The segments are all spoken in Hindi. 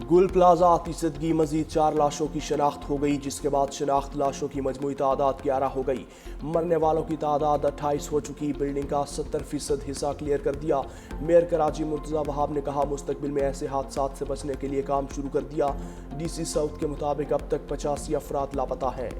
गुल प्लाजा आतिशदगी मजीद 4 लाशों की शनाख्त हो गई, जिसके बाद शनाख्त लाशों की मजमूई तादाद 11 हो गई। मरने वालों की तादाद 28 हो चुकी। बिल्डिंग का 70% हिस्सा क्लियर कर दिया। मेयर कराची मुर्तज़ा वहाब ने कहा, मुस्तकबिल में ऐसे हादसात से बचने के लिए काम शुरू कर दिया। DC साउथ के मुताबिक अब तक 85 अफराद लापता हैं।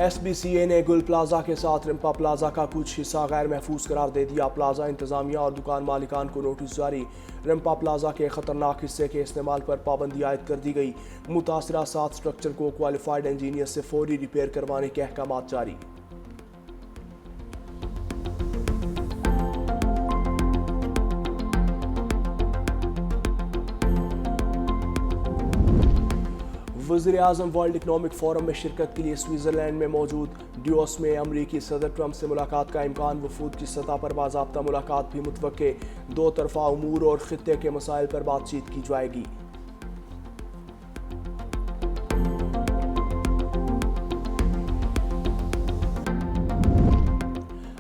SBCA ने गुल प्लाजा के साथ रिम्पा प्लाजा का कुछ हिस्सा गैर महफूज करार दे दिया। प्लाजा इंतजामिया और दुकान मालिकान को नोटिस जारी। रिम्पा प्लाजा के खतरनाक हिस्से के इस्तेमाल पर पाबंदी आयद कर दी गई। मुतासरा 7 स्ट्रक्चर को क्वालिफाइड इंजीनियर से फौरी रिपेयर करवाने के अहकाम जारी। वज़ीर-ए-आज़म वर्ल्ड इकनॉमिक फोरम में शिरकत के लिए स्विट्ज़रलैंड में मौजूद। ड्यूस में अमरीकी सदर ट्रंप से मुलाकात का इम्कान। वफूद की सतह पर बाज़ाब्ता मुलाकात भी मुतवक्के। 2 तरफ़ा उमूर और खित्ते के मसाइल पर बातचीत की जाएगी।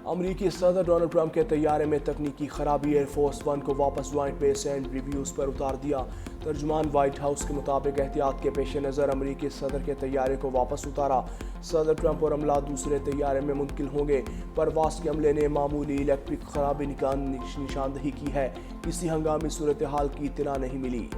अमरीकी सदर डोनाल्ड ट्रंप के तैयारे में तकनीकी खराबी। एयरफोर्स 1 को वापस ज्वाइंट बेस एंड रिव्यूज़ पर उतार दिया। तर्जुमान वाइट हाउस के मुताबिक एहतियात के पेश नज़र अमरीकी सदर के तैयारे को वापस उतारा। सदर ट्रंप और अमला दूसरे तैयारे में मुंतकिल होंगे। परवास के अमले ने मामूली इलेक्ट्रिक खराबी निशानदही की है। किसी हंगामी सूरत हाल की इत्तला नहीं मिली।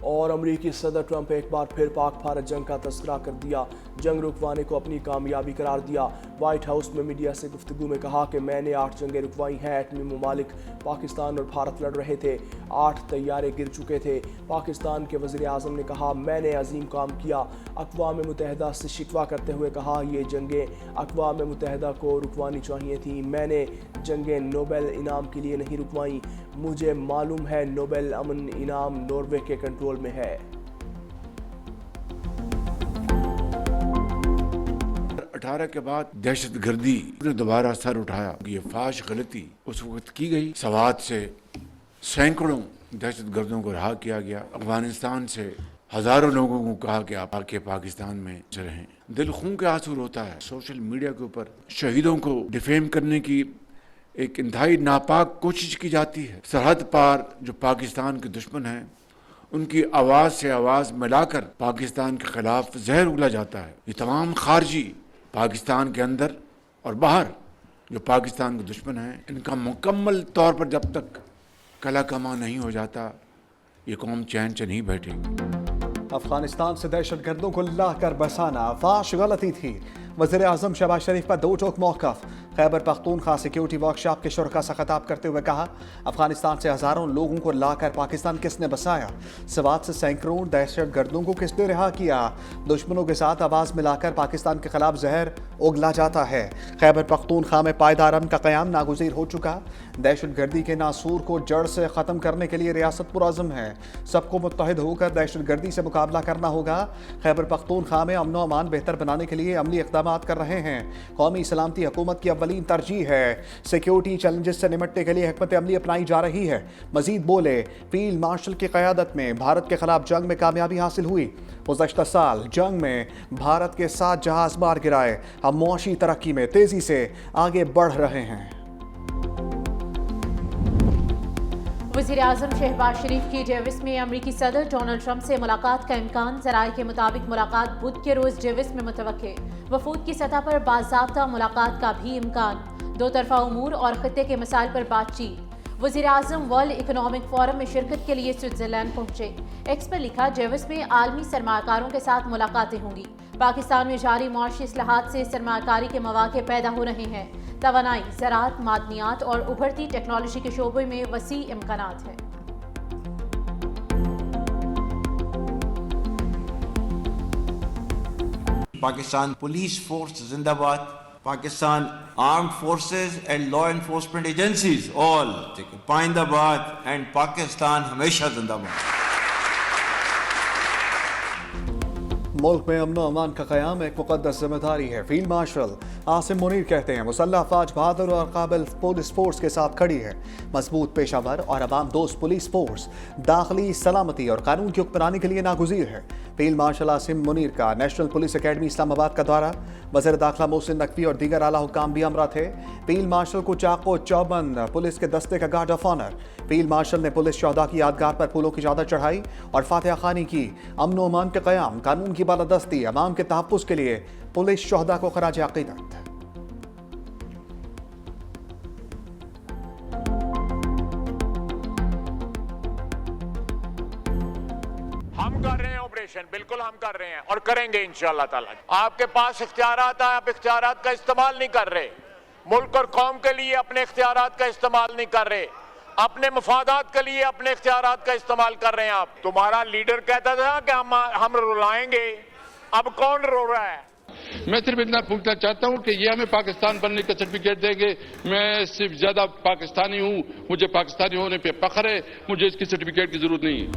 और अमरीकी सदर ट्रंप एक बार फिर पाक भारत जंग का तस्करा कर दिया। जंग रुकवाने को अपनी कामयाबी करार दिया। वाइट हाउस में मीडिया से गुफ्तगू में कहा कि मैंने 8 जंगें रुकवाई हैं। एटमी ममालिक पाकिस्तान और भारत लड़ रहे थे। 8 तैयारे गिर चुके थे। पाकिस्तान के वज़ीर-ए-आज़म ने कहा, मैंने अजीम काम किया। अक़वाम मुत्तहिदा से शिकवा करते हुए कहा, ये जंगें अक़वाम मुत्तहिदा को रुकवानी चाहिए थी। मैंने जंगें नोबेल इनाम के लिए नहीं रुकवाई। मुझे मालूम है नोबेल अमन इनाम नॉर्वे के कंट्रोल में है। 18 के बाद दहशतगर्दी ने दोबारा सर उठाया। ये फाश गलती उस वक्त की गई। सवात से सैकड़ों दहशतगर्दों को रहा किया गया। अफगानिस्तान से हजारों लोगों को कहा कि आप आके पाकिस्तान में रहें। दिल खून के आंसू रोता है। सोशल मीडिया के ऊपर शहीदों को डिफेम करने की एक इंतहाई नापाक कोशिश की जाती है। सरहद पार जो पाकिस्तान के दुश्मन हैं, उनकी आवाज़ से आवाज़ मिलाकर पाकिस्तान के खिलाफ जहर उगला जाता है। ये तमाम खारजी पाकिस्तान के अंदर और बाहर जो पाकिस्तान के दुश्मन हैं, इनका मुकम्मल तौर पर जब तक कला कमा नहीं हो जाता, ये कौम चैन से नहीं बैठेगी। अफगानिस्तान से दहशतगर्दों को ला कर बसाना फाश गलती थी। वज़ीर-ए-आज़म शहबाज शरीफ का 2 टोक मौक़िफ़। खैबर पख्तूनख्वा सिक्योरिटी वर्कशॉप के शुरका से खिताब करते हुए कहा, अफगानिस्तान से हज़ारों लोगों को लाकर पाकिस्तान किसने बसाया? सवात से सैकड़ों दहशतगर्दों को किसने रिहा किया? दुश्मनों के साथ आवाज़ मिलाकर पाकिस्तान के खिलाफ जहर उगला जाता है। खैबर पख्तूनख्वा में पायदार अमन का क़याम नागुज़ीर हो चुका। दहशतगर्दी के नासूर को जड़ से ख़त्म करने के लिए रियासत पुरअज़्म है। सबको मुत्तहिद होकर दहशतगर्दी से मुकाबला करना होगा। खैबर पख्तूनख्वा में अमन व अमान बेहतर बनाने के लिए अमली इक़दाम कर रहे हैं। कौमी सलामती हुकूमत की अव्वलीन तरजीह है। सिक्योरिटी चैलेंजेस से निपटने के लिए हिकमत अमली अपनाई जा रही है। मजीद बोले, फील्ड मार्शल की क़यादत में भारत के खिलाफ जंग में कामयाबी हासिल हुई। गुज़श्ता साल जंग में भारत के 7 जहाज मार गिराए। हम मुआशी तरक्की में तेजी से आगे बढ़ रहे हैं। वज़ीर-ए-आज़म शहबाज शरीफ की डेविस में अमरीकी सदर डोनाल्ड ट्रंप से मुलाकात का इम्कान। ज़राए के मुताबिक मुलाकात बुध के रोज़ डेविस में मुतवक्के। वफूद की सतह पर बाज़ाब्ता मुलाकात का भी इम्कान। 2 तरफ़ा उमूर और खित्ते के मसाइल पर बातचीत। वज़ीर-ए-आज़म वर्ल्ड इकनॉमिक फोरम में शिरकत के लिए स्विट्ज़रलैंड पहुंचे। एक्स पर लिखा, डेविस में आलमी सरमाकारों के साथ मुलाकातें होंगी। पाकिस्तान में जारी मुआशी इस्लाहात से सरमाकारी के मौक़े पैदा हो रहे हैं। तवानाई, ज़राअत, मादनियात और उभरती टेक्नोलॉजी के शोबे में वसी इम्कानात हैं। पाकिस्तान पुलिस फोर्स जिंदाबाद। Pakistan armed forces and law enforcement agencies all पाइंदाबाद एंड पाकिस्तान हमेशा जिंदाबाद। मुल्क में अमन अमान का क़याम एक मुक़द्दस जिम्मेदारी है। फील्ड मार्शल आसिम मुनीर कहते हैं मुसल्लह अफवाज बहादुर और काबिल पुलिस फोर्स के साथ खड़ी है। मजबूत पेशावर और अवाम दोस्त पुलिस फोर्स दाखिली सलामती और कानून की हुक्मरानी के लिए नागुज़ीर है। फील्ड मार्शल आसिम मुनीर का नेशनल पुलिस अकेडमी इस्लामाबाद का दौरा, वज़ीर दाखिला मोहसिन नकवी और दीगर आला हुक्काम भी हमरा थे। फील्ड मार्शल को चाको चौबंद पुलिस के दस्ते का guard of honour. Field marshal ने पुलिस शहदा की यादगार पर फूलों की चादर चढ़ाई और फातिहा खानी की। अमन व अमान के क़याम, कानून की बालादस्ती, अवाम के तहफ़्फ़ुज़ के लिए पुलिस शहदा को खराज अक़ीदत। हम कर रहे हैं ऑपरेशन, बिल्कुल हम कर रहे हैं और करेंगे इंशाअल्लाह ताला। आपके पास इख्तियारात हैं, आप इख्तियारात का इस्तेमाल नहीं कर रहे। मुल्क और कौम के लिए अपने इख्तियारात का इस्तेमाल नहीं कर रहे, अपने मफादात के लिए अपने इख्तियारात का इस्तेमाल कर रहे हैं आप। तुम्हारा लीडर कहता था कि हम रुलाएंगे, अब कौन रो रहा है? मैं सिर्फ इतना पूछना चाहता हूं कि ये हमें पाकिस्तान बनने का सर्टिफिकेट देंगे। मैं सिर्फ ज्यादा पाकिस्तानी हूं, मुझे पाकिस्तानी होने पे फख्र है, मुझे इसकी सर्टिफिकेट की जरूरत नहीं है।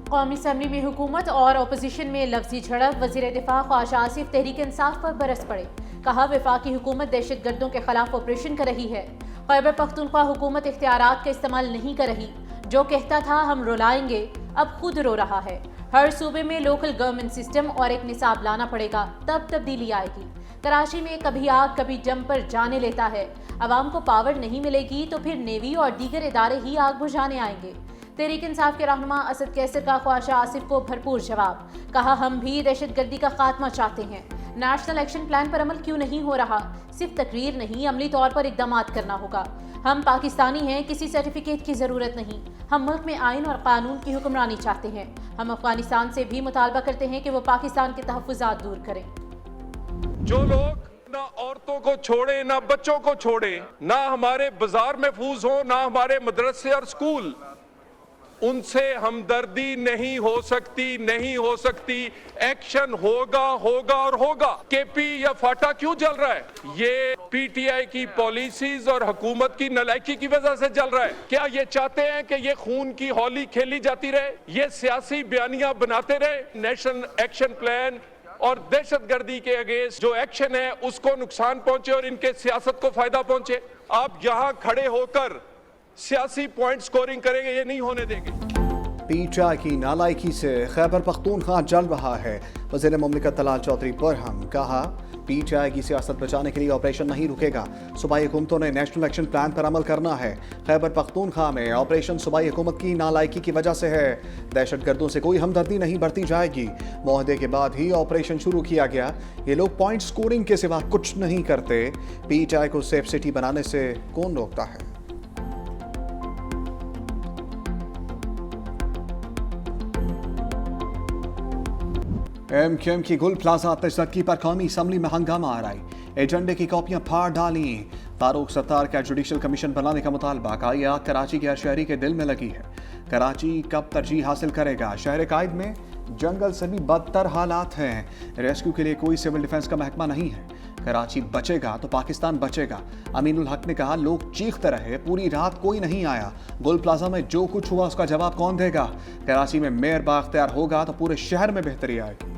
कौमी असम्बली में हुकूमत और अपोजिशन में लफ्जी झड़प, वज़ीर दिफा ख्वाजा आसिफ तहरीक इंसाफ पर बरस पड़े। कहा वफाकी हुकूमत दहशत गर्दों के खिलाफ ऑपरेशन कर रही है। खैबर पख्तूनख्वा हुकूमत इख्तियारात का इस्तेमाल नहीं कर रही। जो कहता था हम रुलाएंगे, अब खुद रो रहा है। हर सूबे में लोकल गवर्नमेंट सिस्टम और एक निसाब लाना पड़ेगा, तब तब्दीली आएगी। कराची में कभी आग कभी जम पर जाने लेता है। अवाम को पावर नहीं मिलेगी तो फिर नेवी और दीगर इदारे ही आग बुझाने आएंगे। तहरीक इंसाफ के रहनुमा असद कैसर का ख्वाजा आसिफ को भरपूर जवाब। कहा हम भी दहशत गर्दी का खात्मा चाहते हैं। नेशनल एक्शन प्लान पर अमल क्यों नहीं हो रहा? सिर्फ तकरीर नहीं, अमली तौर पर इकदाम करना होगा। हम पाकिस्तानी हैं, किसी सर्टिफिकेट की ज़रूरत नहीं। हम मुल्क में आइन और कानून की हुक्मरानी चाहते हैं। हम अफगानिस्तान से भी मुतालबा करते हैं कि वो पाकिस्तान के तहफ़्फ़ुज़ात दूर करें। जो लोग ना औरतों को छोड़े, ना बच्चों को छोड़े, ना हमारे बाजार महफूज हो, ना हमारे मदरसे और स्कूल, उनसे हमदर्दी नहीं हो सकती, नहीं हो सकती। एक्शन होगा, होगा और होगा। केपी या फाटा क्यों जल रहा है? ये पीटीआई की पॉलिसीज और हुकूमत की नालायकी की वजह से जल रहा है। क्या ये चाहते हैं कि ये खून की होली खेली जाती रहे, ये सियासी बयानियां बनाते रहे? नेशनल एक्शन प्लान और दहशतगर्दी के अगेंस्ट जो एक्शन है उसको नुकसान पहुंचे और इनके सियासत को फायदा पहुंचे। आप यहां खड़े होकर सियासी पॉइंट स्कोरिंग करेंगे, ये नहीं होने देंगे। पीटीआई की नालायकी से खैबर पख्तूनख्वा जल रहा है। वज़ीर मुमलिकत तलाल चौधरी बरहम कहा पीटीआई की सियासत बचाने के लिए ऑपरेशन नहीं रुकेगा। सूबाई हुकूमतों ने नेशनल एक्शन प्लान पर अमल करना है। खैबर पख्तूनख्वा में ऑपरेशन सूबाई हुकूमत की नालायकी की वजह से है। दहशत गर्दों से कोई हमदर्दी नहीं बरती जाएगी। मुआहदे के बाद ही ऑपरेशन शुरू किया गया। ये लोग पॉइंट स्कोरिंग के सिवा कुछ नहीं करते। पीटीआई को सेफ सिटी बनाने से कौन रोकता है? MQM की गुल प्लाजा तशद्दुद पर कौमी असम्बली में हंगामा आ रही। एजेंडे की कॉपियां फाड़ डाली। फारूक सत्तार का जुडिशल कमीशन बनाने का मुतालबा का यह कराची के हर शहरी के दिल में लगी है। कराची कब तरजीह हासिल करेगा? शहर कायद में जंगल से भी बदतर हालात हैं। रेस्क्यू के लिए कोई सिविल डिफेंस का महकमा नहीं है। कराची बचेगा तो पाकिस्तान बचेगा। अमीनुल हक ने कहा लोग चीखते रहे, पूरी रात कोई नहीं आया। गुल प्लाजा में जो कुछ हुआ उसका जवाब कौन देगा? कराची में मेयर बाख्तियार होगा तो पूरे शहर में बेहतरी आएगी।